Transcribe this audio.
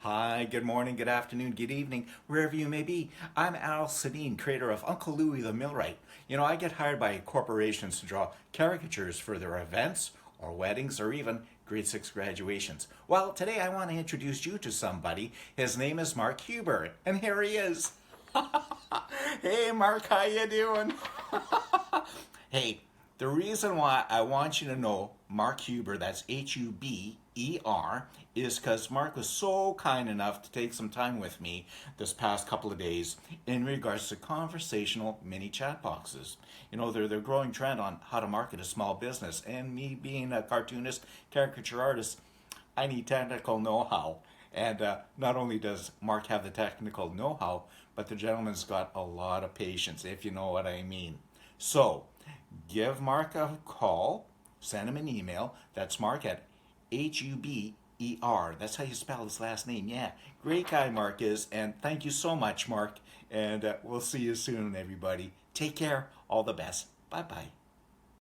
Hi, good morning, good afternoon, good evening, wherever you may be. I'm Alan Sideen, creator of Uncle Louie the Millwright. I get hired by corporations to draw caricatures for their events or weddings or even grade 6 graduations. Well, today I want to introduce you to somebody. His name is Mark Huber, and here he is. Hey, Mark, how you doing? Hey, the reason why I want you to know Mark Huber, that's Huber, is because Mark was so kind enough to take some time with me this past couple of days in regards to conversational mini chat boxes. They're a growing trend on how to market a small business, and me being a cartoonist, caricature artist, I need technical know-how. And not only does Mark have the technical know-how, but the gentleman's got a lot of patience, if you know what I mean. So, give Mark a call, send him an email. That's Mark at Huber. That's how you spell his last name. Yeah, great guy Mark is, and thank you so much, Mark. And we'll see you soon, everybody. Take care. All the best. Bye bye.